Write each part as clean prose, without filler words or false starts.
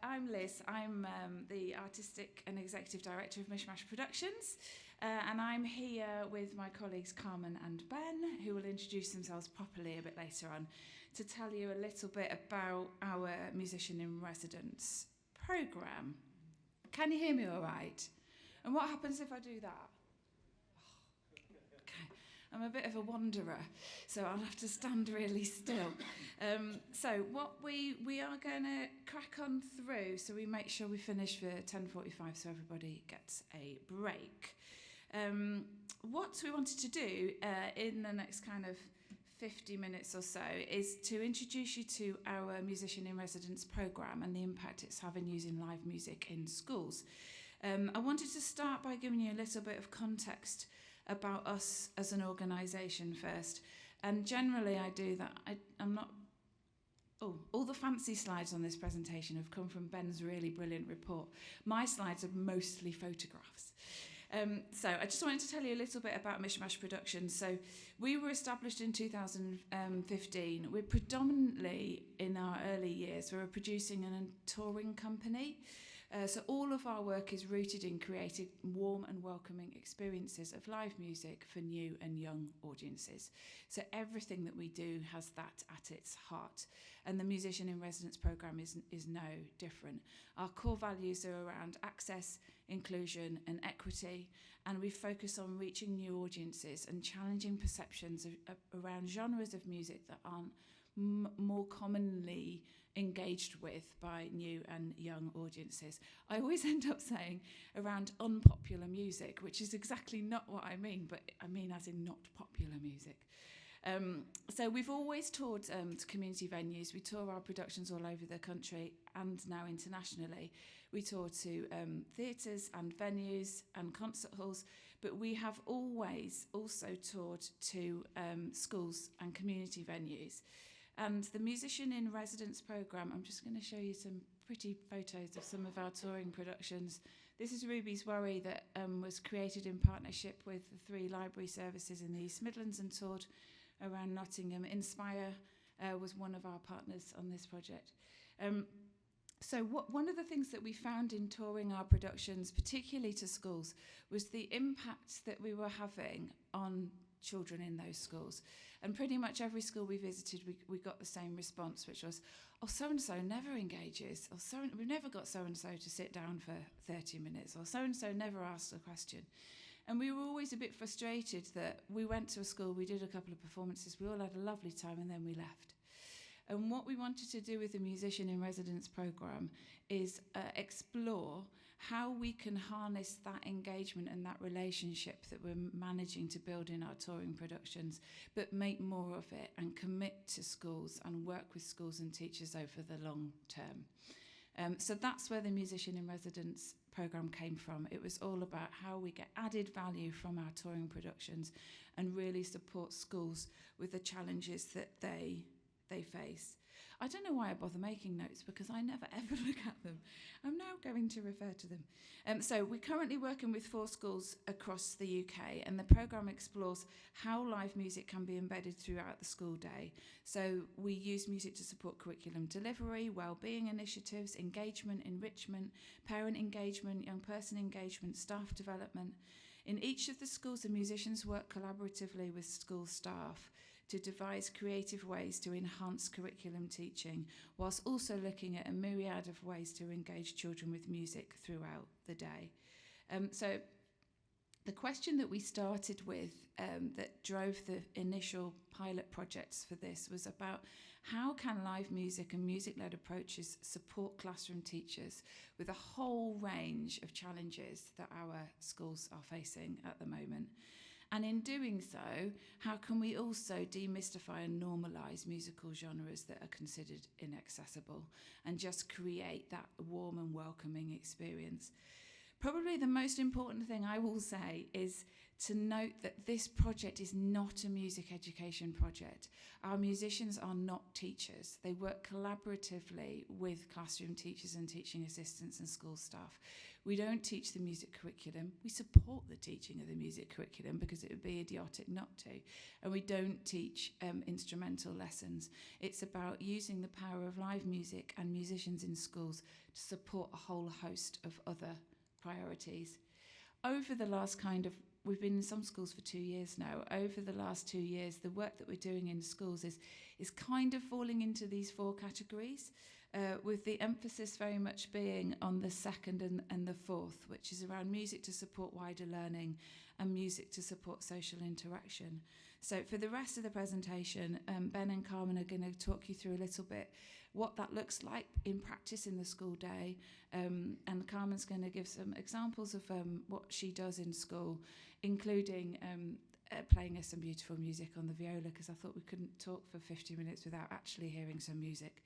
I'm Liz. I'm the Artistic and Executive Director of Mishmash Productions, and I'm here with my colleagues Carmen and Ben, who will introduce themselves properly a bit later on, to tell you a little bit about our Musician in Residence programme. Can you hear me all right? And what happens if I do that? Okay. I'm a bit of a wanderer, so I'll have to stand really still. So what we are going to crack on through, so we make sure we finish for 10:45 so everybody gets a break. What we wanted to do in the next kind of 50 minutes or so is to introduce you to our Musician in Residence programme and the impact it's having using live music in schools. I wanted to start by giving you a little bit of context about us as an organisation first, and generally I do that. I'm not. Oh, all the fancy slides on this presentation have come from Ben's really brilliant report. My slides are mostly photographs. So I just wanted to tell you a little bit about Mishmash Productions. So we were established in 2015. We're predominantly, in our early years, we're producing a touring company. So all of our work is rooted in creating warm and welcoming experiences of live music for new and young audiences. So everything that we do has that at its heart. And the Musician in Residence programme is no different. Our core values are around access, inclusion and equity, and we focus on reaching new audiences and challenging perceptions around genres of music that aren't more commonly engaged with by new and young audiences. I always end up saying around unpopular music, which is exactly not what I mean, but I mean as in not popular music. So we've always toured to community venues. We tour our productions all over the country and now internationally. We tour to theatres and venues and concert halls, but we have always also toured to schools and community venues. And the Musician in Residence programme, I'm just going to show you some pretty photos of some of our touring productions. This is Ruby's Worry that was created in partnership with the 3 library services in the East Midlands and toured around Nottingham. Inspire was one of our partners on this project. So one of the things that we found in touring our productions, particularly to schools, was the impact that we were having on children in those schools. And pretty much every school we visited, we got the same response, which was, oh, so-and-so never engages, or we've never got so-and-so to sit down for 30 minutes, or so-and-so never asks a question. And we were always a bit frustrated that we went to a school, we did a couple of performances, we all had a lovely time, and then we left. And what we wanted to do with the Musician in Residence programme is explore how we can harness that engagement and that relationship that we're managing to build in our touring productions, but make more of it and commit to schools and work with schools and teachers over the long term. So that's where the Musician in Residence programme came from. It was all about how we get added value from our touring productions and really support schools with the challenges that they face. I don't know why I bother making notes, because I never ever look at them. I'm now going to refer to them. So we're currently working with 4 schools across the UK, and the programme explores how live music can be embedded throughout the school day. So we use music to support curriculum delivery, wellbeing initiatives, engagement, enrichment, parent engagement, young person engagement, staff development. In each of the schools, the musicians work collaboratively with school staff to devise creative ways to enhance curriculum teaching, whilst also looking at a myriad of ways to engage children with music throughout the day. So the question that we started with that drove the initial pilot projects for this was about how can live music and music-led approaches support classroom teachers with a whole range of challenges that our schools are facing at the moment. And in doing so, how can we also demystify and normalise musical genres that are considered inaccessible and just create that warm and welcoming experience? Probably the most important thing I will say is to note that this project is not a music education project. Our musicians are not teachers. They work collaboratively with classroom teachers and teaching assistants and school staff. We don't teach the music curriculum. We support the teaching of the music curriculum because it would be idiotic not to. And we don't teach instrumental lessons. It's about using the power of live music and musicians in schools to support a whole host of other priorities. Over the last we've been in some schools for 2 years now. Over the last 2 years, the work that we're doing in schools is kind of falling into these 4 categories, with the emphasis very much being on the second and the fourth, which is around music to support wider learning and music to support social interaction. So for the rest of the presentation, Ben and Carmen are going to talk you through a little bit what that looks like in practice in the school day, and Carmen's going to give some examples of what she does in school, including playing us some beautiful music on the viola, because I thought we couldn't talk for 50 minutes without actually hearing some music.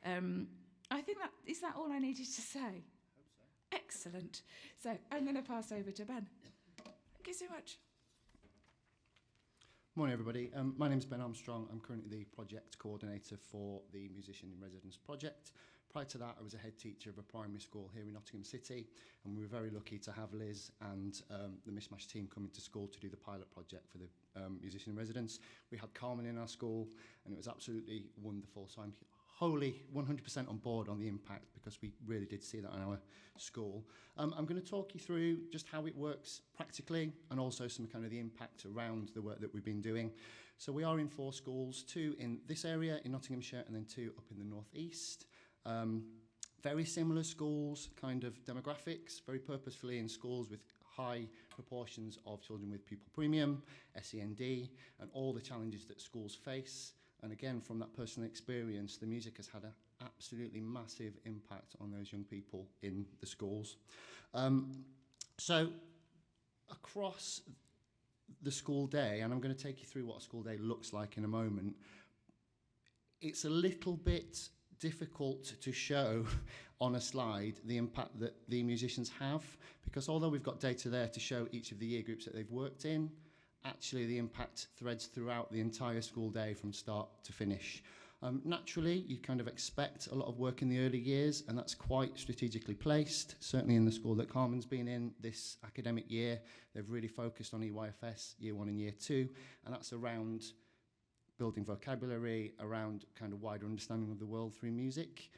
I think is that all I needed to say? I hope so. Excellent. So I'm going to pass over to Ben. Thank you so much. Morning, everybody. My name's Ben Armstrong. I'm currently the project coordinator for the Musician in Residence project. Prior to that, I was a head teacher of a primary school here in Nottingham City, and we were very lucky to have Liz and the Mishmash team come into school to do the pilot project for the Musician in Residence. We had Carmen in our school, and it was absolutely wonderful. So I'm wholly 100% on board on the impact, because we really did see that in our school. I'm going to talk you through just how it works practically, and also some kind of the impact around the work that we've been doing. So we are in 4 schools, 2 in this area in Nottinghamshire, and then 2 up in the northeast. Very similar schools, kind of demographics, very purposefully in schools with high proportions of children with pupil premium, SEND, and all the challenges that schools face. And again, from that personal experience, the music has had an absolutely massive impact on those young people in the schools. So across the school day, and I'm going to take you through what a school day looks like in a moment, it's a little bit difficult to show on a slide the impact that the musicians have, because although we've got data there to show each of the year groups that they've worked in, actually the impact threads throughout the entire school day from start to finish. Naturally, you kind of expect a lot of work in the early years, and that's quite strategically placed. Certainly in the school that Carmen's been in this academic year, they've really focused on EYFS year 1 and year 2, and that's around building vocabulary, around kind of wider understanding of the world through music.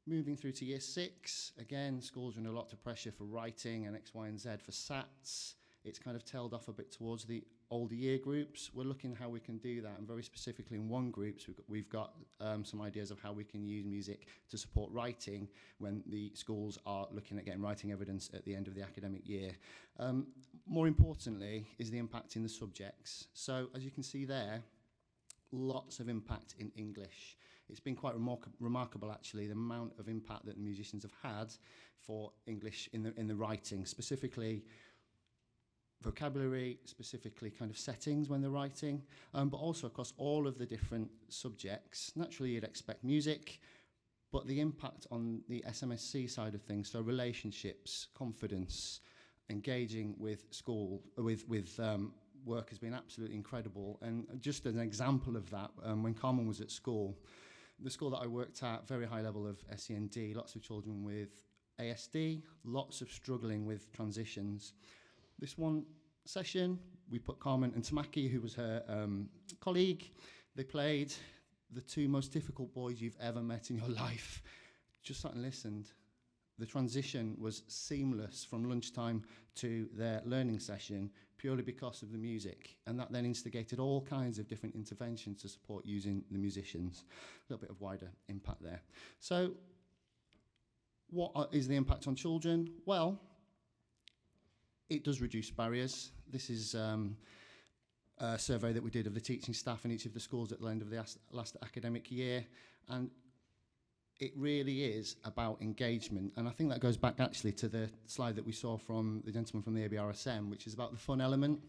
Moving through to year 6, again, schools are under a lot of pressure for writing and X, Y, and Z for SATs. It's kind of tailed off a bit towards the older year groups. We're looking how we can do that, and very specifically in 1 group, we've got some ideas of how we can use music to support writing when the schools are looking at getting writing evidence at the end of the academic year. More importantly is the impact in the subjects. So as you can see there, lots of impact in English. It's been quite remarkable, actually, the amount of impact that the musicians have had for English in the writing, specifically vocabulary, specifically kind of settings when they're writing, but also across all of the different subjects. Naturally, you'd expect music, but the impact on the SMSC side of things, so relationships, confidence, engaging with school, with work has been absolutely incredible. And just as an example of that, when Carmen was at school, the school that I worked at, very high level of SEND, lots of children with ASD, lots of struggling with transitions. This one session, we put Carmen and Tamaki, who was her colleague. They played the 2 most difficult boys you've ever met in your life. Just sat and listened. The transition was seamless from lunchtime to their learning session, purely because of the music. And that then instigated all kinds of different interventions to support using the musicians. A little bit of wider impact there. So what is the impact on children? Well, it does reduce barriers. This is a survey that we did of the teaching staff in each of the schools at the end of the last academic year. And it really is about engagement. And I think that goes back actually to the slide that we saw from the gentleman from the ABRSM, which is about the fun element.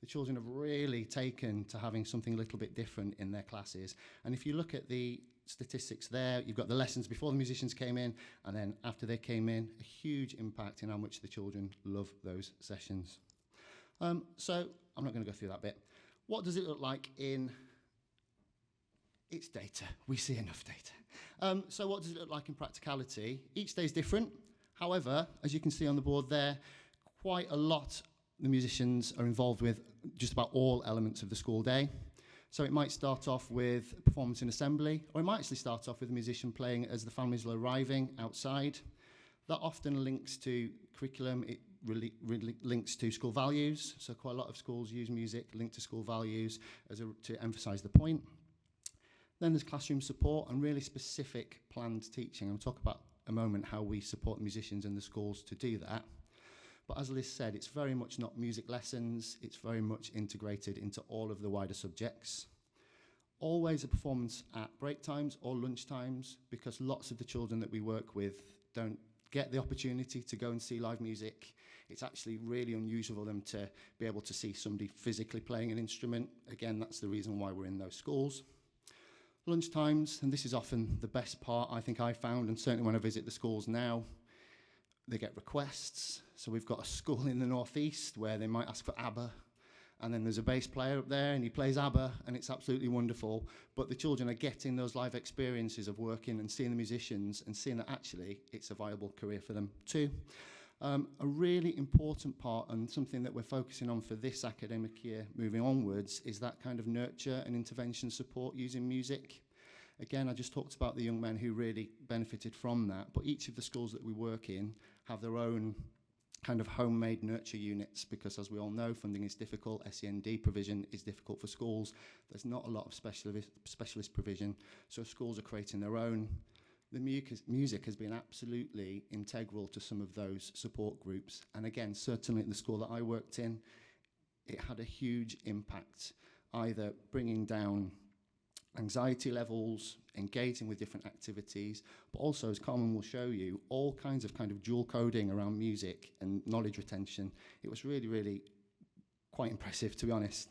The children have really taken to having something a little bit different in their classes. And if you look at the statistics there. You've got the lessons before the musicians came in, and then after they came in, a huge impact in how much the children love those sessions. So I'm not going to go through that bit. What does it look like in its data? We see enough data. So what does it look like in practicality? Each day is different. However, as you can see on the board there, quite a lot the musicians are involved with just about all elements of the school day. So it might start off with a performance in assembly, or it might actually start off with a musician playing as the families are arriving outside. That often links to curriculum. It really links to school values. So quite a lot of schools use music linked to school values to emphasise the point. Then there's classroom support and really specific planned teaching. I'll talk about a moment how we support musicians in the schools to do that. But as Liz said, it's very much not music lessons. It's very much integrated into all of the wider subjects. Always a performance at break times or lunch times, because lots of the children that we work with don't get the opportunity to go and see live music. It's actually really unusual for them to be able to see somebody physically playing an instrument. Again, that's the reason why we're in those schools. Lunch times, and this is often the best part I think I found, and certainly when I visit the schools now, they get requests. So we've got a school in the northeast where they might ask for ABBA, and then there's a bass player up there and he plays ABBA, and it's absolutely wonderful. But the children are getting those live experiences of working and seeing the musicians and seeing that actually it's a viable career for them too. A really important part, and something that we're focusing on for this academic year moving onwards, is that kind of nurture and intervention support using music. Again, I just talked about the young men who really benefited from that, but each of the schools that we work in have their own kind of homemade nurture units, because as we all know, funding is difficult, SEND provision is difficult for schools. There's not a lot of specialist provision, so schools are creating their own. The music has been absolutely integral to some of those support groups. And again, certainly at the school that I worked in, it had a huge impact, either bringing down anxiety levels, engaging with different activities, but also, as Carmen will show you, all kinds of kind of dual coding around music and knowledge retention. It was really, really quite impressive, to be honest.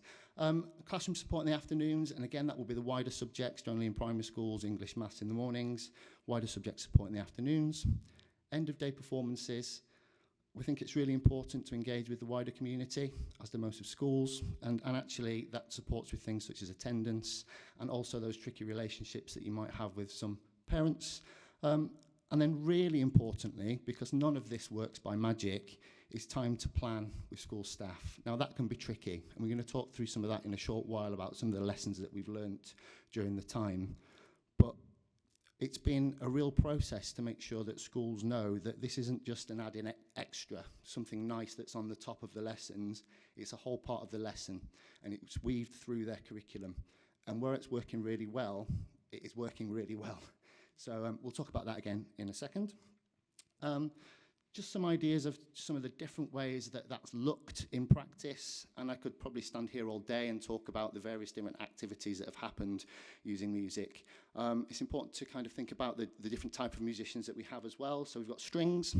Classroom support in the afternoons, and again, that will be the wider subjects, generally in primary schools, English, maths in the mornings, wider subject support in the afternoons. End of day performances. We think it's really important to engage with the wider community, as do most of schools, and actually that supports with things such as attendance, and also those tricky relationships that you might have with some parents. And then really importantly, because none of this works by magic, is time to plan with school staff. Now that can be tricky, and we're going to talk through some of that in a short while about some of the lessons that we've learnt during the time. But it's been a real process to make sure that schools know that this isn't just an add-in extra, something nice that's on the top of the lessons. It's a whole part of the lesson, and it's weaved through their curriculum. And where it's working really well, it is working really well. So we'll talk about that again in a second. Just some ideas of some of the different ways that that's looked in practice, and I could probably stand here all day and talk about the various different activities that have happened using music. It's important to kind of think about the different type of musicians that we have as well. So we've got strings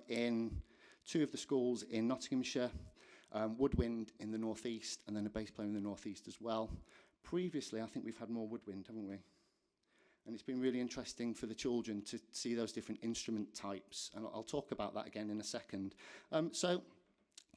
in 2 of the schools in Nottinghamshire, woodwind in the northeast, and then a bass player in the northeast as well. Previously, I think we've had more woodwind, haven't we? And it's been really interesting for the children to see those different instrument types. And I'll talk about that again in a second. So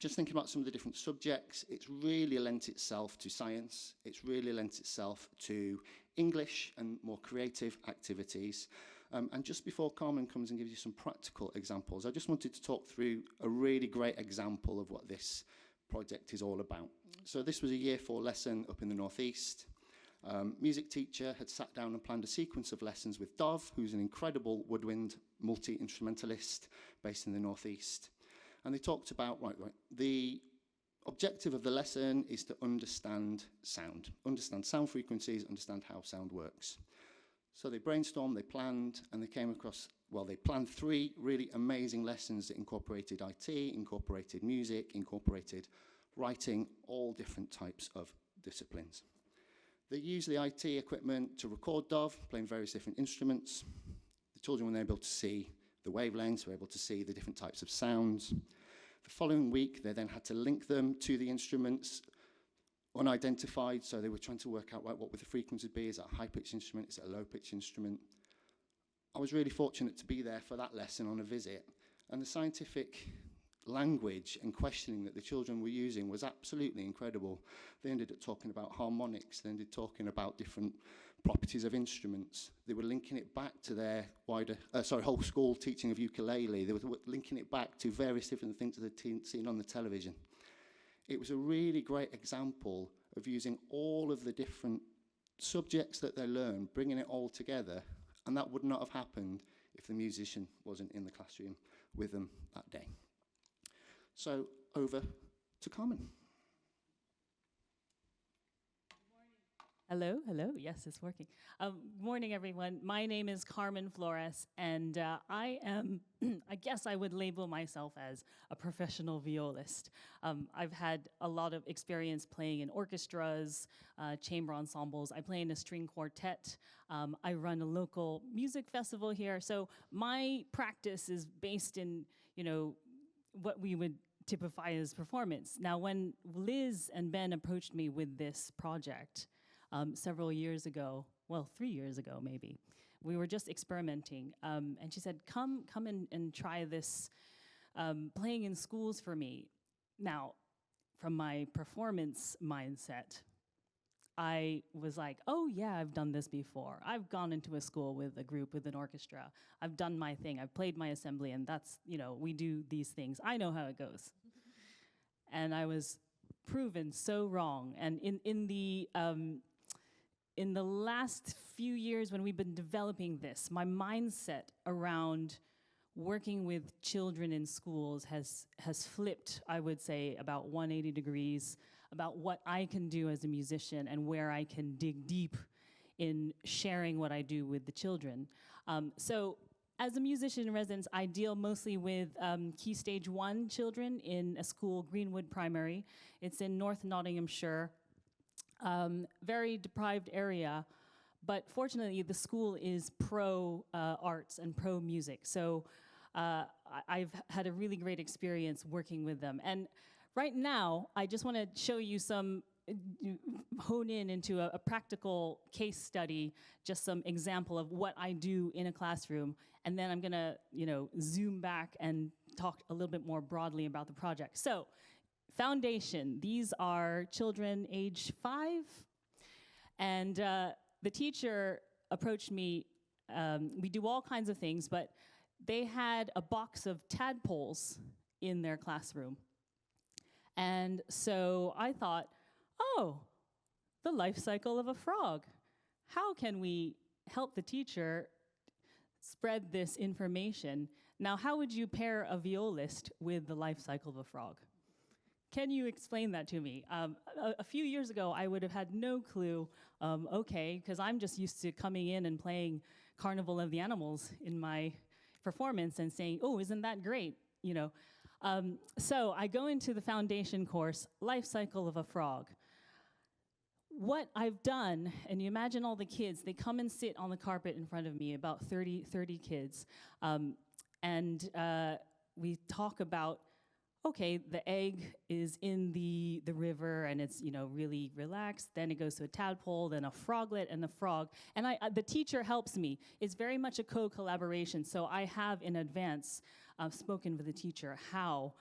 just thinking about some of the different subjects, it's really lent itself to science. It's really lent itself to English and more creative activities. And just before Carmen comes and gives you some practical examples, I just wanted to talk through a really great example of what this project is all about. So this was a Year 4 lesson up in the northeast. Music teacher had sat down and planned a sequence of lessons with Dov, who's an incredible woodwind multi-instrumentalist based in the northeast. And they talked about, the objective of the lesson is to understand sound frequencies, understand how sound works. So they brainstormed, they planned, and they came across, they planned 3 really amazing lessons that incorporated IT, incorporated music, incorporated writing, all different types of disciplines. They used the IT equipment to record Dov, playing various different instruments. The children were able to see the wavelengths, were able to see the different types of sounds. The following week, they then had to link them to the instruments unidentified, so they were trying to work out what would the frequency be. Is it a high-pitched instrument? Is it a low-pitched instrument? I was really fortunate to be there for that lesson on a visit, and the scientific language and questioning that the children were using was absolutely incredible. They ended up talking about harmonics, they ended up talking about different properties of instruments. They were linking it back to their whole school teaching of ukulele. They were linking it back to various different things that they'd seen on the television. It was a really great example of using all of the different subjects that they learned, bringing it all together, and that would not have happened if the musician wasn't in the classroom with them that day. So, over to Carmen. Hello, hello. Yes, it's working. Morning, everyone. My name is Carmen Flores, and I am, I guess I would label myself as a professional violist. I've had a lot of experience playing in orchestras, chamber ensembles. I play in a string quartet. I run a local music festival here. So my practice is based in, what we would typify as performance. Now, when Liz and Ben approached me with this project, several years ago, well, 3 years ago maybe, we were just experimenting, and she said, come and try this playing in schools for me. Now, from my performance mindset, I was like, oh yeah, I've done this before. I've gone into a school with a group, with an orchestra. I've done my thing, I've played my assembly, and that's, we do these things. I know how it goes. And I was proven so wrong. And in the last few years when we've been developing this, my mindset around working with children in schools has flipped, I would say, about 180 degrees, about what I can do as a musician and where I can dig deep in sharing what I do with the children. So as a musician in residence, I deal mostly with Key Stage 1 children in a school, Greenwood Primary. It's in North Nottinghamshire. Very deprived area, but fortunately the school is pro arts and pro music. So I've had a really great experience working with them. And right now, I just want to show you hone in into a practical case study, just some example of what I do in a classroom. And then I'm gonna, zoom back and talk a little bit more broadly about the project. So, foundation, these are children age 5. And the teacher approached me, we do all kinds of things, but they had a box of tadpoles in their classroom. And so I thought, oh, the life cycle of a frog. How can we help the teacher spread this information? Now, how would you pair a violist with the life cycle of a frog? Can you explain that to me? A few years ago, I would have had no clue, okay, because I'm just used to coming in and playing Carnival of the Animals in my performance and saying, oh, isn't that great, So I go into the foundation course, Life Cycle of a Frog. What I've done, and you imagine all the kids, they come and sit on the carpet in front of me, about 30 kids, and we talk about, okay, the egg is in the river and it's, really relaxed. Then it goes to a tadpole, then a froglet and a frog. And the teacher helps me. It's very much a co-collaboration. So I have in advance spoken with the teacher how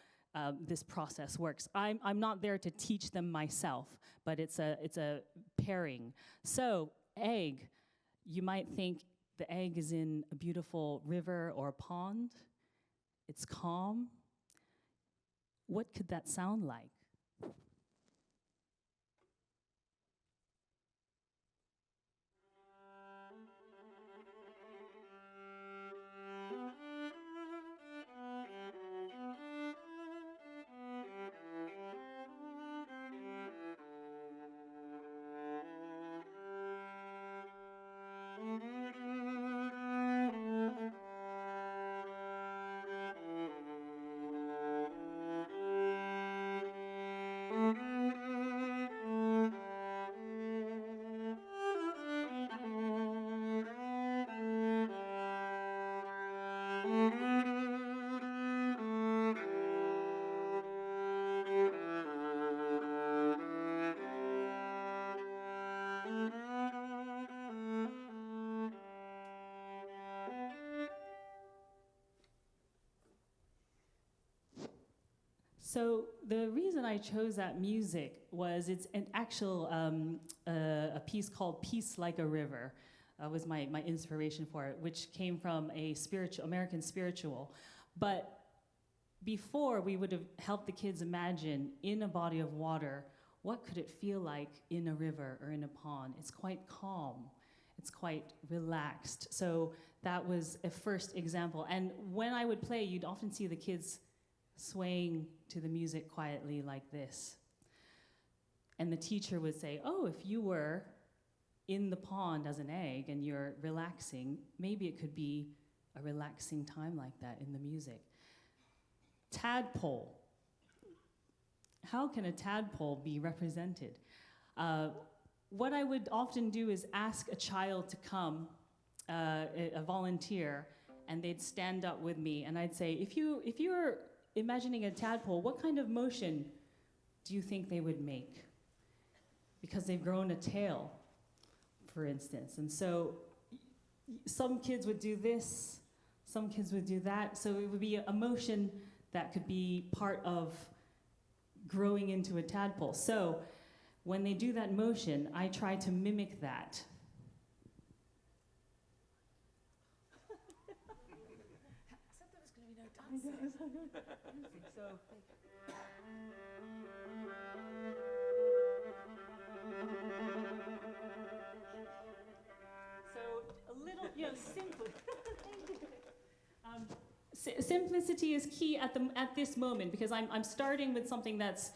this process works. I'm not there to teach them myself, but it's a pairing. So egg, you might think the egg is in a beautiful river or a pond. It's calm. What could that sound like? So the reason I chose that music was it's an actual a piece called "Peace Like a River." Was my inspiration for it, which came from a American spiritual. But before, we would have helped the kids imagine in a body of water, what could it feel like in a river or in a pond? It's quite calm. It's quite relaxed. So that was a first example. And when I would play, you'd often see the kids swaying to the music quietly like this. And the teacher would say, oh, if you were in the pond as an egg and you're relaxing, maybe it could be a relaxing time like that in the music. Tadpole. How can a tadpole be represented? What I would often do is ask a child to come, a volunteer, and they'd stand up with me, and I'd say, if you're imagining a tadpole, what kind of motion do you think they would make? Because they've grown a tail, for instance. And so some kids would do this, some kids would do that. So it would be a motion that could be part of growing into a tadpole. So when they do that motion, I try to mimic that. Except there was going to be no dancing. So a little, simple. Simplicity is key at this moment, because I'm starting with something that's,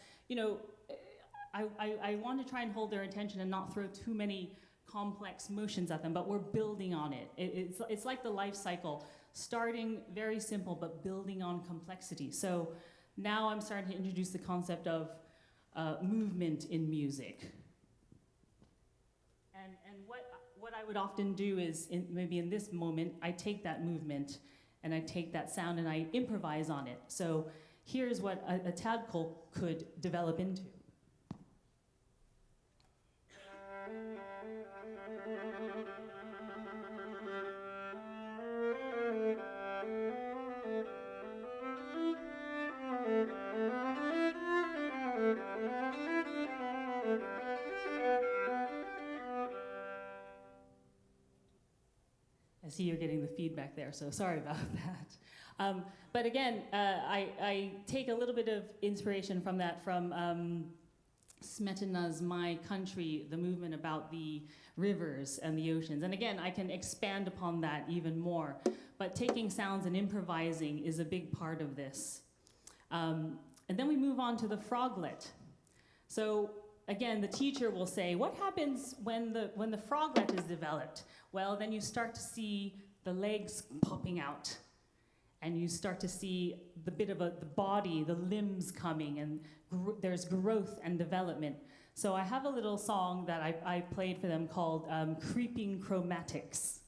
I want to try and hold their attention and not throw too many complex motions at them, but we're building on it. It's like the life cycle, starting very simple but building on complexity. So now I'm starting to introduce the concept of movement in music. And what I would often do is, maybe in this moment, I take that movement and I take that sound and I improvise on it. So here's what a tadpole could develop into. I see you're getting the feedback there, so sorry about that. But again, I take a little bit of inspiration from that, from Smetana's My Country, the movement about the rivers and the oceans. And again, I can expand upon that even more. But taking sounds and improvising is a big part of this. And then we move on to the froglet. So again, the teacher will say, what happens when the froglet is developed? Well, then you start to see the legs popping out, and you start to see the bit of the body, the limbs coming, and there's growth and development. So I have a little song that I played for them called Creeping Chromatics.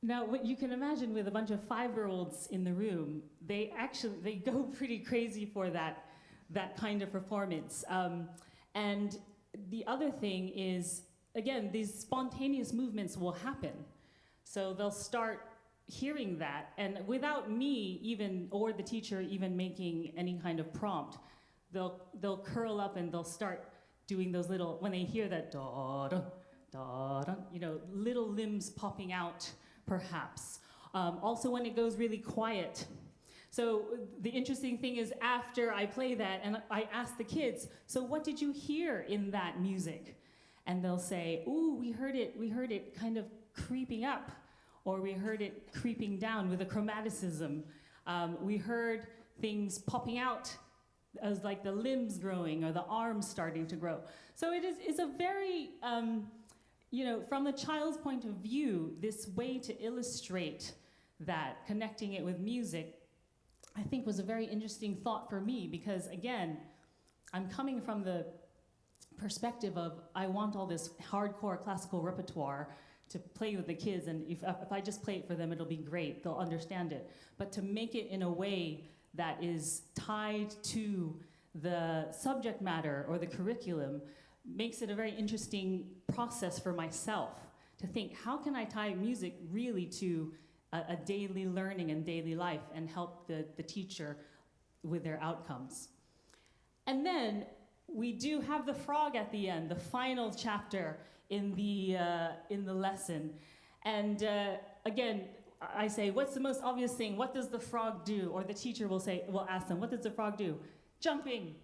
Now, what you can imagine with a bunch of 5-year-olds in the room, they go pretty crazy for that kind of performance. And the other thing is, again, these spontaneous movements will happen. So they'll start hearing that, and without me even, or the teacher even making any kind of prompt, they'll curl up and they'll start doing those little, when they hear that da-da, da-da, little limbs popping out, perhaps. Also when it goes really quiet. So the interesting thing is, after I play that and I ask the kids, so what did you hear in that music? And they'll say, ooh, we heard it kind of creeping up, or we heard it creeping down with a chromaticism. We heard things popping out as like the limbs growing or the arms starting to grow. So it's a very, from the child's point of view, this way to illustrate that, connecting it with music, I think was a very interesting thought for me because, again, I'm coming from the perspective of I want all this hardcore classical repertoire to play with the kids, and if I just play it for them, it'll be great, they'll understand it. But to make it in a way that is tied to the subject matter or the curriculum makes it a very interesting process for myself to think, how can I tie music really to a daily learning and daily life and help the teacher with their outcomes. And then we do have the frog at the end, the final chapter in the lesson. And again, I say, what's the most obvious thing? What does the frog do? Or the teacher will ask them, what does the frog do? Jumping.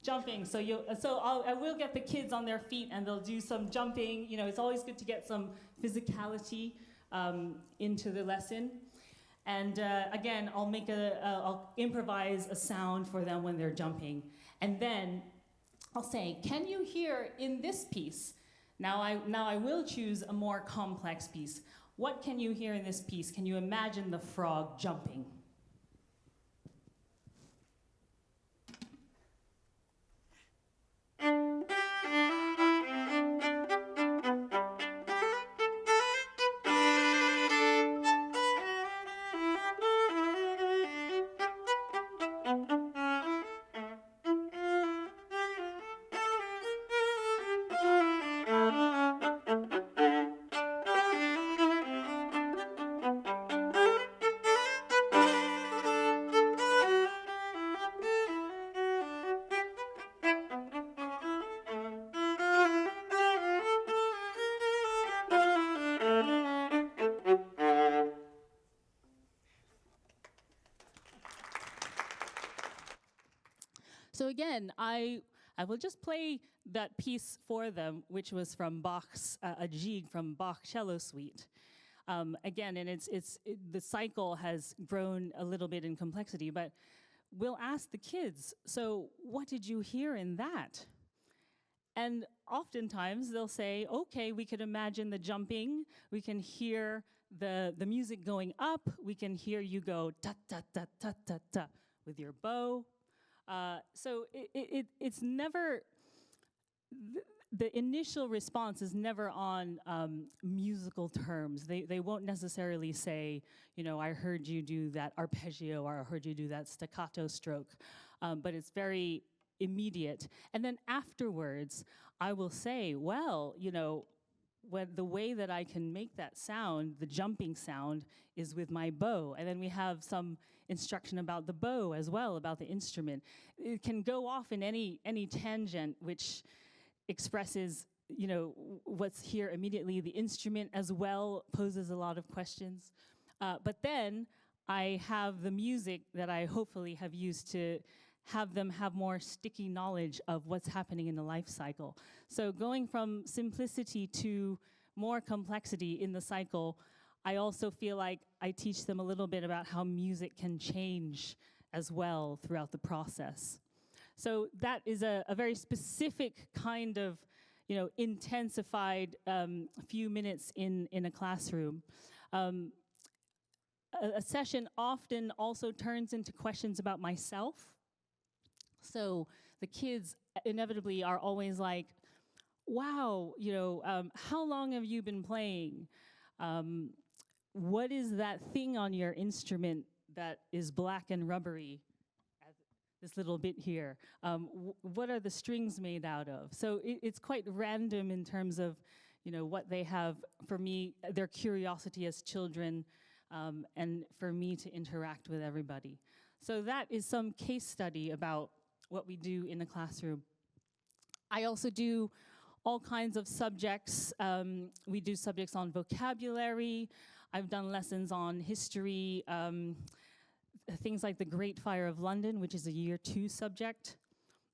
So I will get the kids on their feet and they'll do some jumping. It's always good to get some physicality into the lesson. And again, I'll improvise a sound for them when they're jumping. And then I'll say, can you hear in this piece? Now I will choose a more complex piece. What can you hear in this piece? Can you imagine the frog jumping? So again, I will just play that piece for them, which was from Bach's, a jig from Bach Cello Suite. Again, and the cycle has grown a little bit in complexity, but we'll ask the kids, so what did you hear in that? And oftentimes they'll say, okay, we could imagine the jumping, we can hear the music going up, we can hear you go ta-ta-ta-ta-ta-ta with your bow. So it's never, the initial response is never on musical terms. They won't necessarily say, I heard you do that arpeggio or I heard you do that staccato stroke, but it's very immediate. And then afterwards, I will say, well, the way that I can make that sound, the jumping sound, is with my bow. And then we have some instruction about the bow as well, about the instrument. It can go off in any tangent which expresses, what's here immediately. The instrument as well poses a lot of questions. But then I have the music that I hopefully have used to have them have more sticky knowledge of what's happening in the life cycle. So going from simplicity to more complexity in the cycle, I also feel like I teach them a little bit about how music can change as well throughout the process. So that is a very specific kind of, intensified few minutes in a classroom. A session often also turns into questions about myself. So the kids inevitably are always like, wow, how long have you been playing? What is that thing on your instrument that is black and rubbery? This little bit here. What are the strings made out of? So it's quite random in terms of, what they have, for me, their curiosity as children, and for me to interact with everybody. So that is some case study about what we do in the classroom. I also do all kinds of subjects. We do subjects on vocabulary. I've done lessons on history, things like the Great Fire of London, which is a year 2 subject.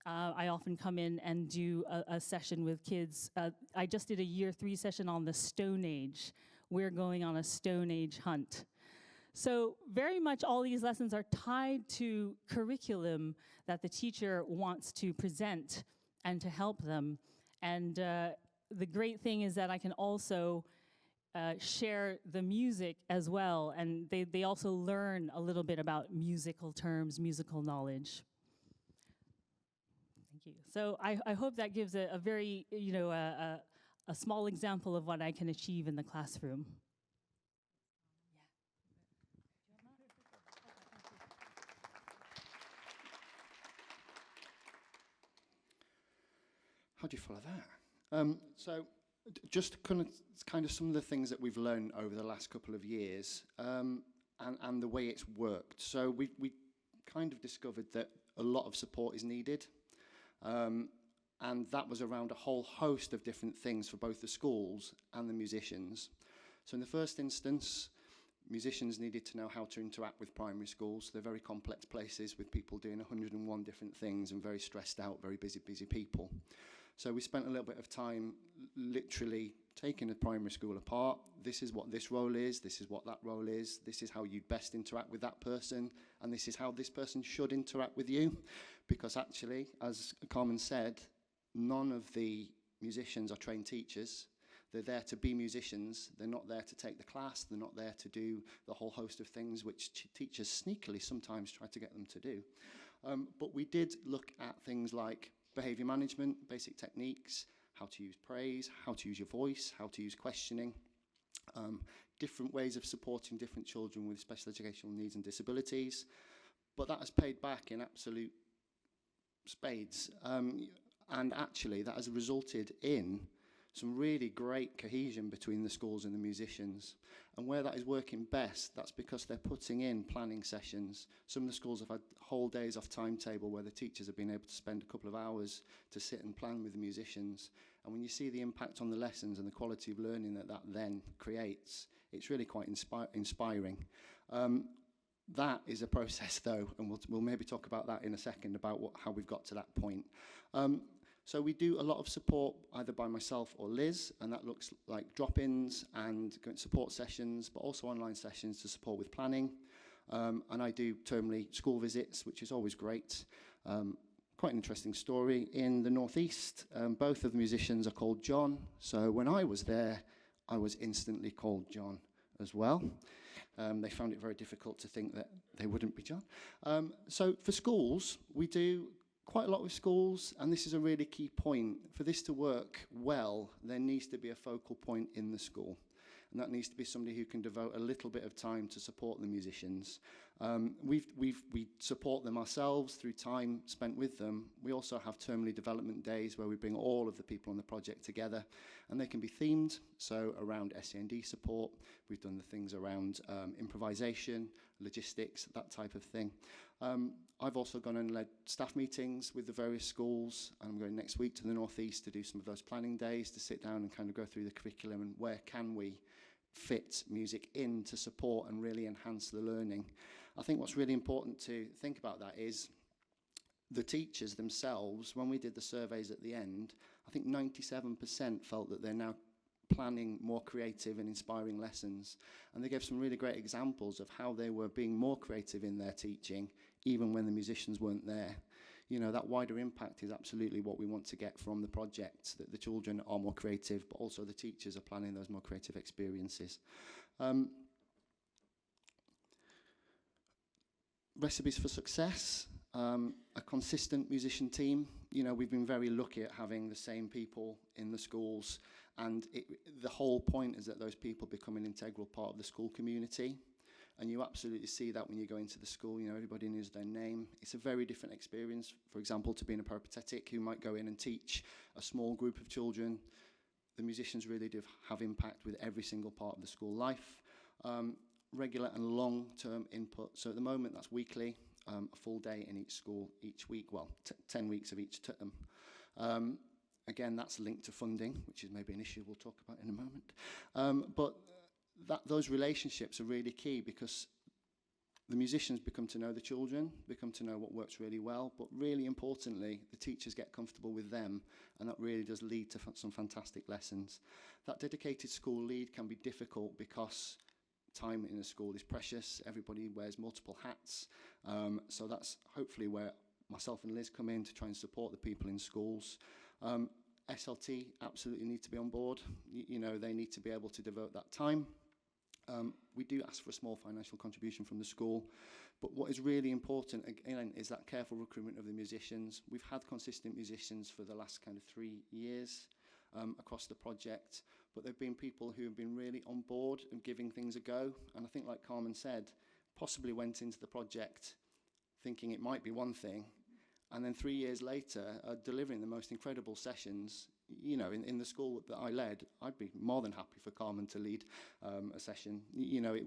I often come in and do a session with kids. I just did a year 3 session on the Stone Age. We're going on a Stone Age hunt. So very much all these lessons are tied to curriculum that the teacher wants to present and to help them. And the great thing is that I can also share the music as well, and they also learn a little bit about musical terms, musical knowledge. Thank you. So I hope that gives a very, a small example of what I can achieve in the classroom. How do you follow that? Just kind of some of the things that we've learned over the last couple of years, and the way it's worked. So we kind of discovered that a lot of support is needed, and that was around a whole host of different things for both the schools and the musicians. So in the first instance, musicians needed to know how to interact with primary schools. They're very complex places with people doing 101 different things and very stressed out, very busy people. So we spent a little bit of time literally taking a primary school apart. This is what this role is, this is what that role is, this is how you'd best interact with that person, and this is how this person should interact with you. Because actually, as Carmen said, none of the musicians are trained teachers. They're there to be musicians. They're not there to take the class. They're not there to do the whole host of things which teachers sneakily sometimes try to get them to do. But we did look at things like behavior management, basic techniques, how to use praise, how to use your voice, how to use questioning, different ways of supporting different children with special educational needs and disabilities. But that has paid back in absolute spades. And actually, that has resulted in some really great cohesion between the schools and the musicians. And where that is working best, that's because they're putting in planning sessions. Some of the schools have had whole days off timetable where the teachers have been able to spend a couple of hours to sit and plan with the musicians. And when you see the impact on the lessons and the quality of learning that that then creates, it's really quite inspiring. That is a process, though, and we'll maybe talk about that in a second, about how we've got to that point. So we do a lot of support either by myself or Liz, and that looks like drop-ins and support sessions, but also online sessions to support with planning. And I do termly school visits, which is always great. Quite an interesting story. In the Northeast, both of the musicians are called John. So when I was there, I was instantly called John as well. They found it very difficult to think that they wouldn't be John. So for schools, we do quite a lot with schools, and this is a really key point. For this to work well, there needs to be a focal point in the school. And that needs to be somebody who can devote a little bit of time to support the musicians. We support them ourselves through time spent with them. We also have termly development days where we bring all of the people on the project together, and they can be themed, so around SEND support. We've done the things around improvisation, logistics, that type of thing. I've also gone and led staff meetings with the various schools, and I'm going next week to the Northeast to do some of those planning days, to sit down and kind of go through the curriculum and where can we fit music in to support and really enhance the learning. I think what's really important to think about that is the teachers themselves. When we did the surveys at the end, I think 97% felt that they're now planning more creative and inspiring lessons. And they gave some really great examples of how they were being more creative in their teaching, even when the musicians weren't there. You know, that wider impact is absolutely what we want to get from the project, that the children are more creative, but also the teachers are planning those more creative experiences. Recipes for success, a consistent musician team. You know, we've been very lucky at having the same people in the schools, and the whole point is that those people become an integral part of the school community. And you absolutely see that when you go into the school. You know, everybody knows their name. It's a very different experience, for example, to being a peripatetic who might go in and teach a small group of children. The musicians really do have impact with every single part of the school life. Regular and long-term input. So at the moment, that's weekly, a full day in each school each week. Well, 10 weeks of each term. Again, that's linked to funding, which is maybe an issue we'll talk about in a moment. But those relationships are really key, because the musicians become to know the children, become to know what works really well, but really importantly, the teachers get comfortable with them, and that really does lead to some fantastic lessons. That dedicated school lead can be difficult because time in a school is precious. Everybody wears multiple hats. So that's hopefully where myself and Liz come in to try and support the people in schools. SLT absolutely need to be on board. You know, they need to be able to devote that time. We do ask for a small financial contribution from the school, but what is really important, again, is that careful recruitment of the musicians. We've had consistent musicians for the last kind of 3 years across the project, but there have been people who have been really on board and giving things a go, and I think, like Carmen said, possibly went into the project thinking it might be one thing, and then 3 years later are delivering the most incredible sessions. You know, in the school that I led, I'd be more than happy for Carmen to lead a session. You know,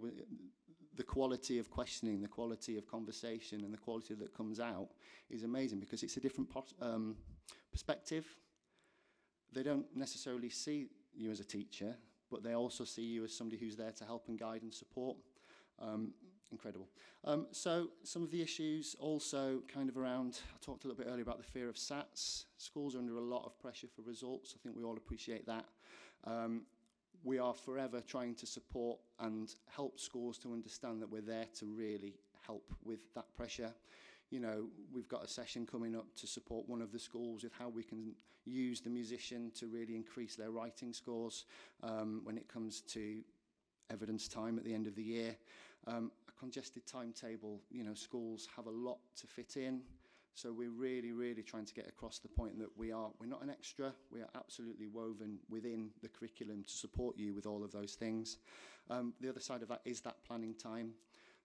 the quality of questioning, the quality of conversation, and the quality that comes out is amazing because it's a different perspective. They don't necessarily see you as a teacher, but they also see you as somebody who's there to help and guide and support. Incredible. So some of the issues also kind of around, I talked a little bit earlier about the fear of SATs. Schools are under a lot of pressure for results. I think we all appreciate that. We are forever trying to support and help schools to understand that we're there to really help with that pressure. You know, we've got a session coming up to support one of the schools with how we can use the musician to really increase their writing scores when it comes to evidence time at the end of the year. A congested timetable, you know, schools have a lot to fit in. So we're really, really trying to get across the point that we're not an extra, we are absolutely woven within the curriculum to support you with all of those things. The other side of that is that planning time.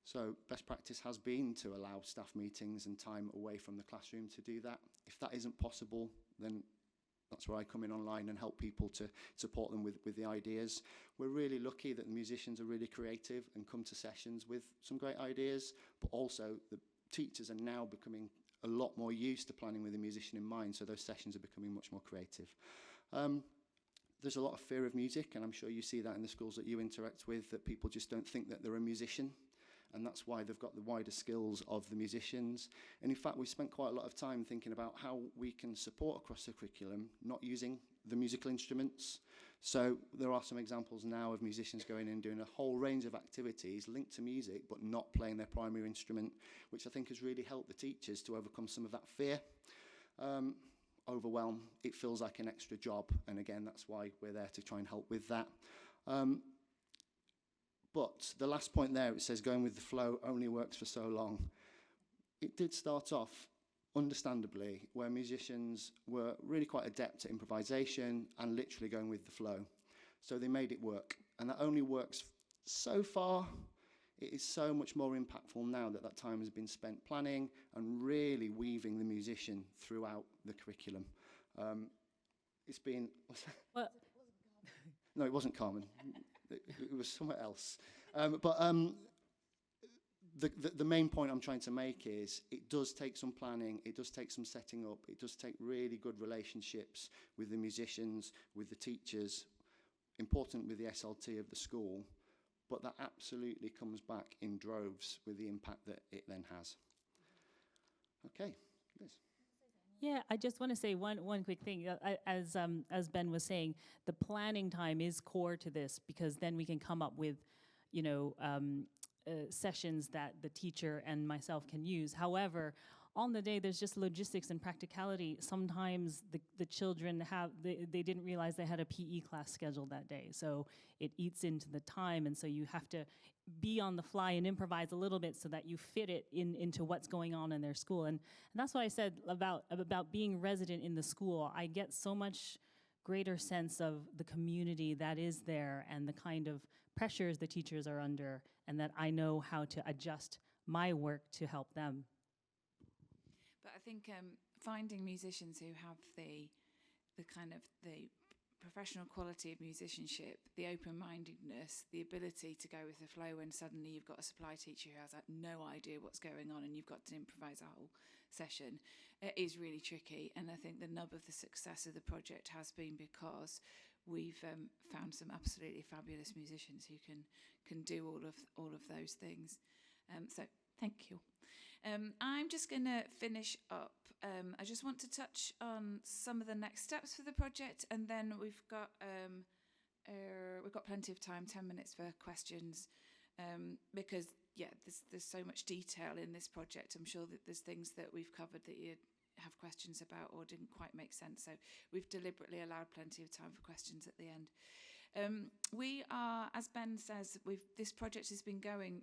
So best practice has been to allow staff meetings and time away from the classroom to do that. If that isn't possible, then that's where I come in online and help people to support them with the ideas. We're really lucky that the musicians are really creative and come to sessions with some great ideas, but also the teachers are now becoming a lot more used to planning with the musician in mind, so those sessions are becoming much more creative. There's a lot of fear of music, and I'm sure you see that in the schools that you interact with, that people just don't think that they're a musician. And that's why they've got the wider skills of the musicians. And in fact, we've spent quite a lot of time thinking about how we can support across the curriculum, not using the musical instruments. So there are some examples now of musicians going in and doing a whole range of activities linked to music, but not playing their primary instrument, which I think has really helped the teachers to overcome some of that fear. Overwhelm, it feels like an extra job. And again, that's why we're there to try and help with that. But the last point there, it says going with the flow only works for so long. It did start off, understandably, where musicians were really quite adept at improvisation and literally going with the flow. So they made it work. And that only works so far. It is so much more impactful now that that time has been spent planning and really weaving the musician throughout the curriculum. It's been... Well, no, it wasn't Carmen. It was somewhere else. The main point I'm trying to make is it does take some planning, it does take some setting up, it does take really good relationships with the musicians, with the teachers, important with the SLT of the school, but that absolutely comes back in droves with the impact that it then has. Okay, Liz. yeah, I just want to say one quick thing. As Ben was saying, the planning time is core to this because then we can come up with, you know, sessions that the teacher and myself can use. However, on the day, there's just logistics and practicality. Sometimes the children they didn't realize they had a PE class scheduled that day, so it eats into the time, and so you have to be on the fly and improvise a little bit so that you fit it into what's going on in their school. And that's what I said about being resident in the school. I get so much greater sense of the community that is there and the kind of pressures the teachers are under, and that I know how to adjust my work to help them. But I think finding musicians who have the kind of the professional quality of musicianship, the open-mindedness, the ability to go with the flow when suddenly you've got a supply teacher who has no idea what's going on and you've got to improvise a whole session, is really tricky. And I think the nub of the success of the project has been because we've found some absolutely fabulous musicians who can do all of those things. So thank you. I'm just going to finish up. I just want to touch on some of the next steps for the project, and then we've got plenty of time, 10 minutes for questions, because there's so much detail in this project. I'm sure that there's things that we've covered that have questions about or didn't quite make sense. So we've deliberately allowed plenty of time for questions at the end. We are, as Ben says, this project has been going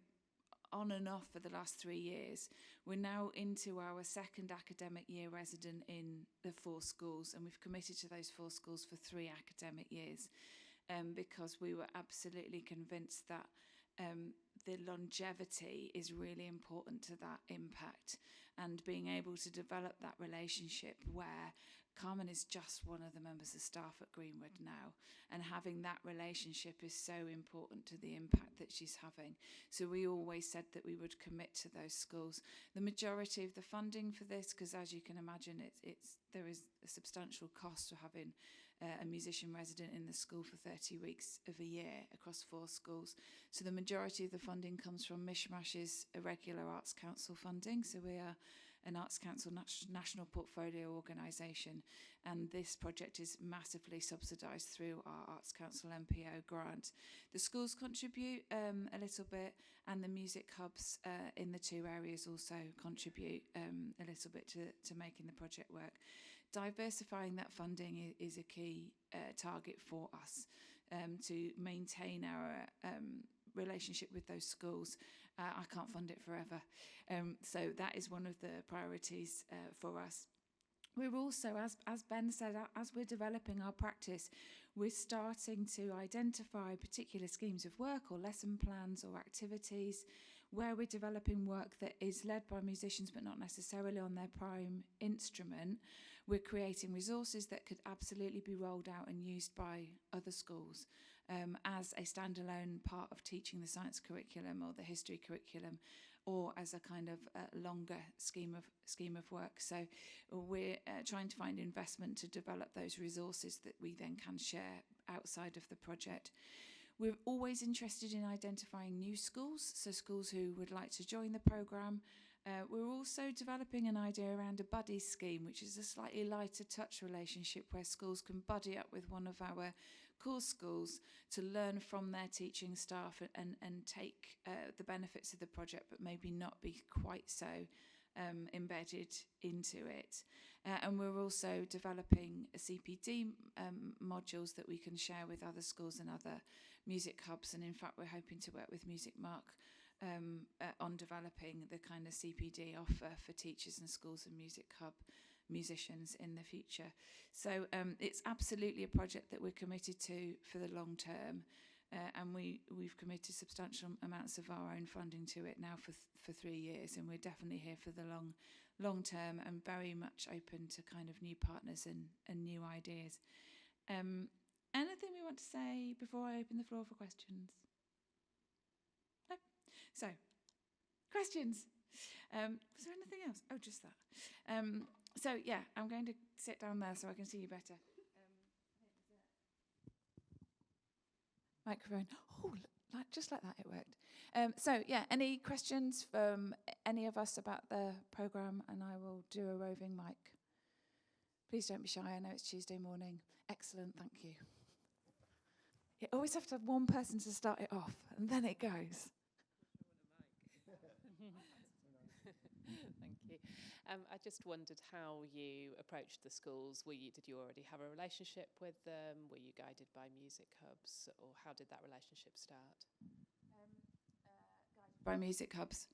on and off for the last 3 years. We're now into our second academic year resident in the 4 schools, and we've committed to those 4 schools for 3 academic years, because we were absolutely convinced that the longevity is really important to that impact, and being able to develop that relationship where Carmen is just one of the members of staff at Greenwood now, and having that relationship is so important to the impact that she's having. So we always said that we would commit to those schools. The majority of the funding for this, because as you can imagine, there is a substantial cost to having a musician resident in the school for 30 weeks of a year across 4 schools. So the majority of the funding comes from Mishmash's Irregular Arts Council funding. So we are an Arts Council national portfolio organisation, and this project is massively subsidised through our Arts Council MPO grant. The schools contribute a little bit, and the music hubs in the 2 areas also contribute a little bit to making the project work. Diversifying that funding is a key target for us to maintain our relationship with those schools. I can't fund it forever. So that is one of the priorities for us. We're also, as Ben said, as we're developing our practice, we're starting to identify particular schemes of work or lesson plans or activities where we're developing work that is led by musicians but not necessarily on their prime instrument. We're creating resources that could absolutely be rolled out and used by other schools as a standalone part of teaching the science curriculum or the history curriculum, or as a kind of longer scheme of work. So we're trying to find investment to develop those resources that we then can share outside of the project. We're always interested in identifying new schools, so schools who would like to join the programme. We're also developing an idea around a buddy scheme, which is a slightly lighter touch relationship where schools can buddy up with one of our core schools to learn from their teaching staff and take the benefits of the project, but maybe not be quite so embedded into it. And we're also developing a CPD modules that we can share with other schools and other music hubs. And in fact, we're hoping to work with Music Mark on developing the kind of CPD offer for teachers and schools and music hub musicians in the future. So it's absolutely a project that we're committed to for the long term, and we've committed substantial amounts of our own funding to it now for 3 years, and we're definitely here for the long term and very much open to kind of new partners and new ideas. Anything we want to say before I open the floor for questions? No? So, questions. Was there anything else? Oh, just that. So, yeah, I'm going to sit down there so I can see you better. Microphone. Oh, just like that, it worked. So, yeah, any questions from any of us about the programme? And I will do a roving mic. Please don't be shy. I know it's Tuesday morning. Excellent, thank you. You always have to have one person to start it off, and then it goes. Thank you. I just wondered how you approached the schools. Did you already have a relationship with them? Were you guided by music hubs, or how did that relationship start? Guided by music hubs.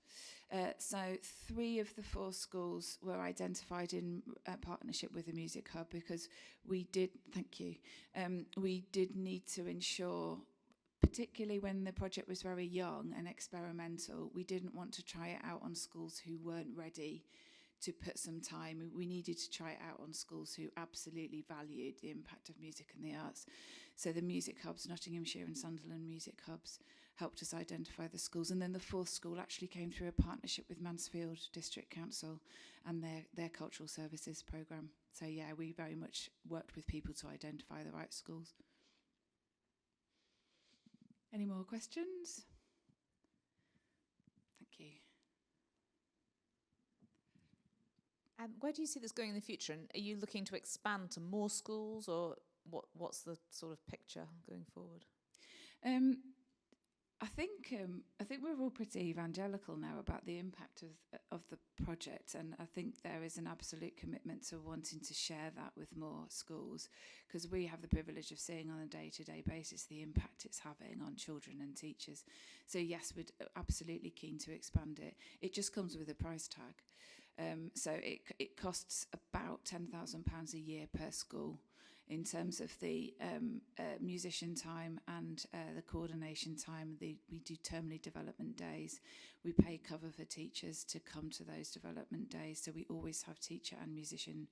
So 3 of the 4 schools were identified in partnership with a music hub because we did. Thank you. We did need to ensure, particularly when the project was very young and experimental, we didn't want to try it out on schools who weren't ready to put some time. We needed to try it out on schools who absolutely valued the impact of music and the arts. So the music hubs, Nottinghamshire and Sunderland music hubs, helped us identify the schools. And then the 4th school actually came through a partnership with Mansfield District Council and their cultural services programme. So yeah, we very much worked with people to identify the right schools. Any more questions? Thank you. Where do you see this going in the future? And are you looking to expand to more schools, or what's the sort of picture going forward? I think we're all pretty evangelical now about the impact of the project, and I think there is an absolute commitment to wanting to share that with more schools, because we have the privilege of seeing on a day-to-day basis the impact it's having on children and teachers. So yes, we're absolutely keen to expand it. It just comes with a price tag. So it costs about £10,000 a year per school in terms of the musician time and the coordination time. We do termly development days. We pay cover for teachers to come to those development days. So we always have teacher and musician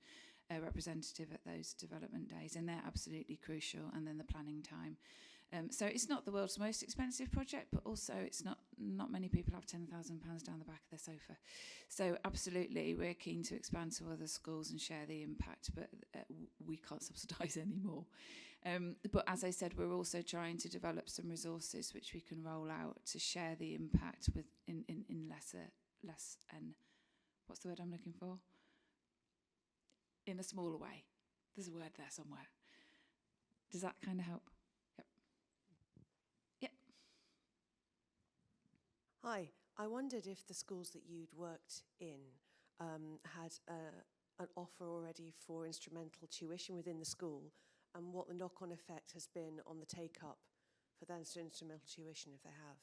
representative at those development days, and they're absolutely crucial. And then the planning time. So it's not the world's most expensive project, but also it's not many people have £10,000 down the back of their sofa. So absolutely, we're keen to expand to other schools and share the impact, but we can't subsidise anymore. But as I said, we're also trying to develop some resources which we can roll out to share the impact with in what's the word I'm looking for? In a smaller way. There's a word there somewhere. Does that kind of help? Hi, I wondered if the schools that you'd worked in had an offer already for instrumental tuition within the school, and what the knock-on effect has been on the take-up for that instrumental tuition, if they have.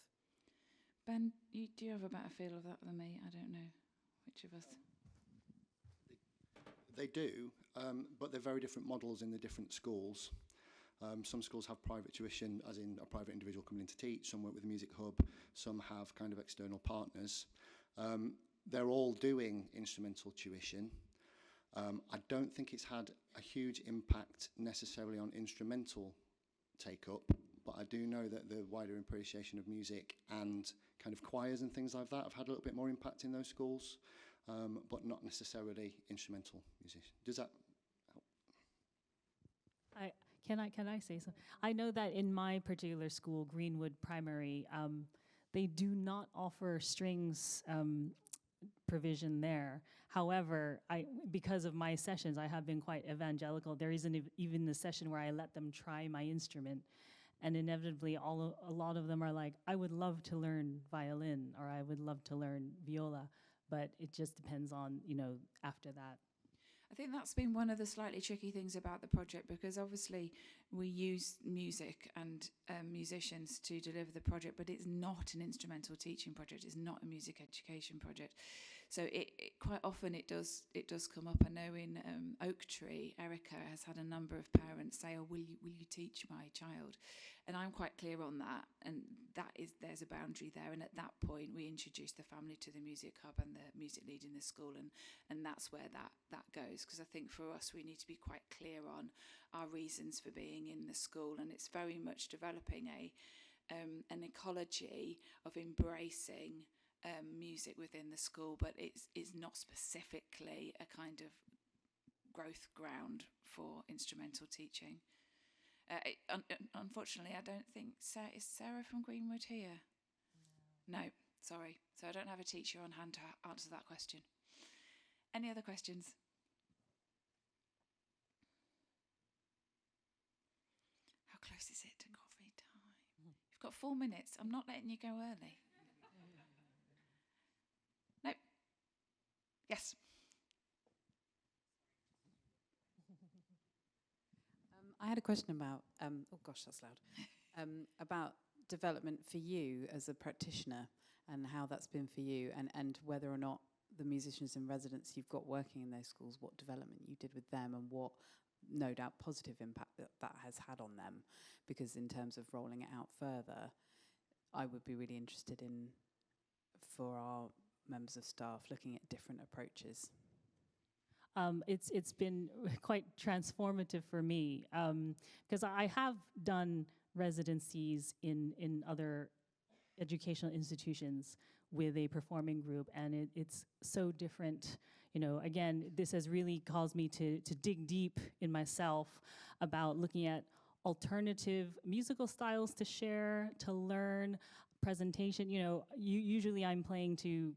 Ben, do you have a better feel of that than me? I don't know which of us. They do, but they're very different models in the different schools. Some schools have private tuition, as in a private individual coming in to teach. Some work with a music hub. Some have kind of external partners. They're all doing instrumental tuition. I don't think it's had a huge impact necessarily on instrumental take-up, but I do know that the wider appreciation of music and kind of choirs and things like that have had a little bit more impact in those schools, but not necessarily instrumental musician. Does that help? Can I say something? I know that in my particular school, Greenwood Primary, they do not offer strings provision there. However, because of my sessions, I have been quite evangelical. There isn't even the session where I let them try my instrument. And inevitably, a lot of them are like, I would love to learn violin, or I would love to learn viola. But it just depends on, after that. I think that's been one of the slightly tricky things about the project, because obviously we use music and musicians to deliver the project, but it's not an instrumental teaching project. It's not a music education project. So it quite often it does come up. I know in Oak Tree, Erica has had a number of parents say, "Oh, will you teach my child?" And I'm quite clear on that, and there's a boundary there. And at that point, we introduce the family to the music hub and the music lead in the school, and that's where that goes. Because I think for us, we need to be quite clear on our reasons for being in the school, and it's very much developing an ecology of embracing music within the school, but it's not specifically a kind of growth ground for instrumental teaching. Unfortunately, I don't think is Sarah from Greenwood here? No, sorry. So I don't have a teacher on hand to answer that question. Any other questions? How close is it to coffee time? You've got 4 minutes. I'm not letting you go early. No. Yes. I had a question about, oh gosh, that's loud, about development for you as a practitioner and how that's been for you, and whether or not the musicians in residence you've got working in those schools, what development you did with them and what, no doubt, positive impact that has had on them. Because in terms of rolling it out further, I would be really interested in, for our members of staff, looking at different approaches. It's been quite transformative for me, because I have done residencies in other educational institutions with a performing group, and it's so different. Again, this has really caused me to dig deep in myself about looking at alternative musical styles to share, to learn, presentation. Usually I'm playing to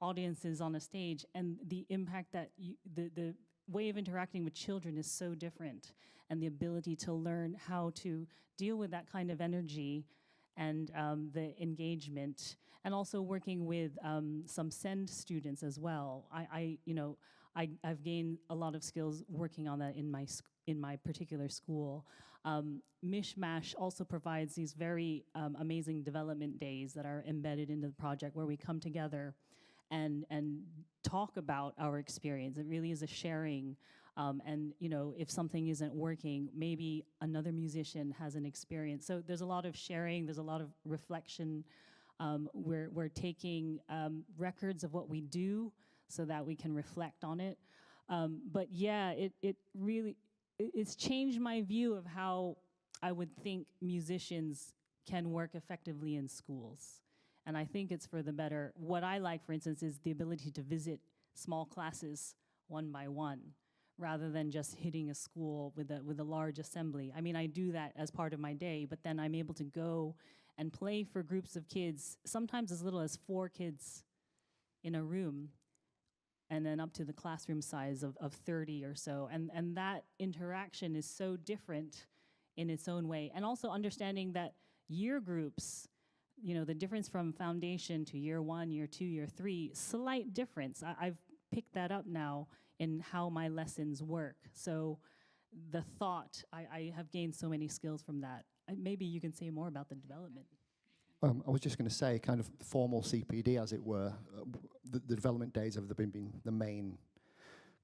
audiences on a stage, and the impact that the way of interacting with children is so different, and the ability to learn how to deal with that kind of energy and the engagement, and also working with some SEND students as well. I've gained a lot of skills working on that in my particular school. Mishmash also provides these very amazing development days that are embedded into the project, where we come together and talk about our experience. It really is a sharing. And if something isn't working, maybe another musician has an experience. So there's a lot of sharing, there's a lot of reflection. We're taking records of what we do so that we can reflect on it. But yeah, it's changed my view of how I would think musicians can work effectively in schools. And I think it's for the better. What I like, for instance, is the ability to visit small classes one by one, rather than just hitting a school with a large assembly. I mean, I do that as part of my day, but then I'm able to go and play for groups of kids, sometimes as little as 4 kids in a room, and then up to the classroom size of 30 or so. And that interaction is so different in its own way. And also understanding that year groups, the difference from foundation to year 1, year 2, year 3, slight difference. I've picked that up now in how my lessons work. So the thought, I have gained so many skills from that. Maybe you can say more about the development. I was just going to say, kind of formal CPD, as it were, the development days have been the main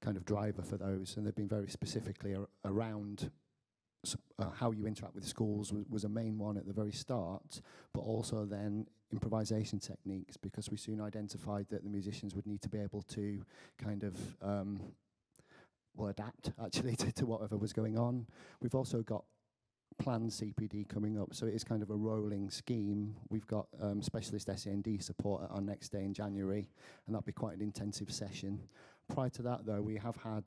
kind of driver for those, and they've been very specifically around how you interact with schools was a main one at the very start, but also then improvisation techniques, because we soon identified that the musicians would need to be able to kind of adapt actually to whatever was going on. We've also got planned CPD coming up, so it is kind of a rolling scheme. We've got specialist SEND support at our next day in January, and that'll be quite an intensive session. Prior to that, though, we have had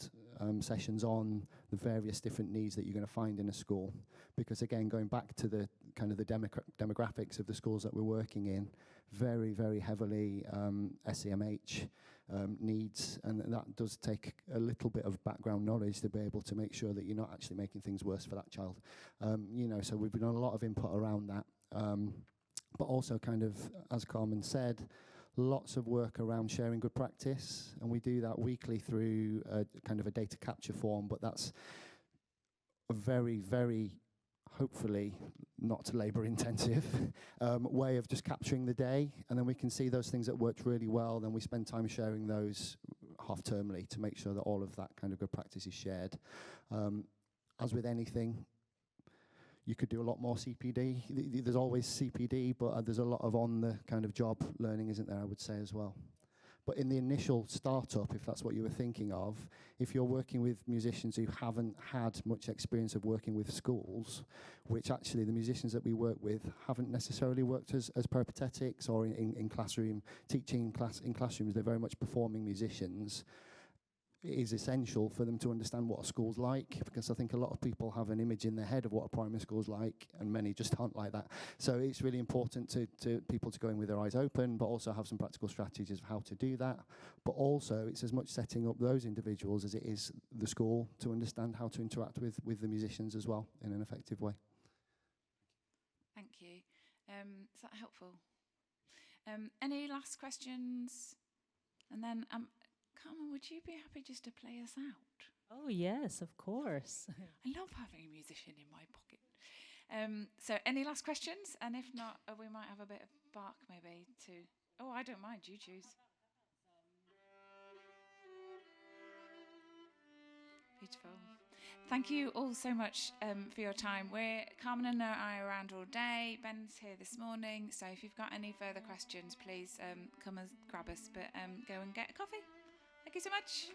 sessions on the various different needs that you're going to find in a school, because again, going back to the kind of the demographics of the schools that we're working in, very, very heavily SEMH needs, and that does take a little bit of background knowledge to be able to make sure that you're not actually making things worse for that child. So we've done a lot of input around that, but also kind of, as Carmen said, lots of work around sharing good practice, and we do that weekly through kind of a data capture form, but that's a very, very, hopefully not labour intensive way of just capturing the day, and then we can see those things that worked really well, then we spend time sharing those half-termly to make sure that all of that kind of good practice is shared. As with anything, you could do a lot more CPD. There's always CPD, but there's a lot of on the kind of job learning, isn't there, I would say as well. But in the initial startup, if that's what you were thinking of, if you're working with musicians who haven't had much experience of working with schools, which actually the musicians that we work with haven't necessarily worked as peripatetics or in classroom, teaching in classrooms, they're very much performing musicians. It is essential for them to understand what a school's like, because I think a lot of people have an image in their head of what a primary school's like, and many just aren't like that. So it's really important to people to go in with their eyes open, but also have some practical strategies of how to do that. But also, it's as much setting up those individuals as it is the school to understand how to interact with the musicians as well in an effective way. Thank you. Is that helpful? Any last questions? And then Carmen, would you be happy just to play us out? Oh, yes, of course. I love having a musician in my pocket. So any last questions? And if not, we might have a bit of bark maybe to... Oh, I don't mind. You choose. Beautiful. Thank you all so much for your time. Carmen and I are around all day. Ben's here this morning. So if you've got any further questions, please come and grab us. But go and get a coffee. Thank you so much.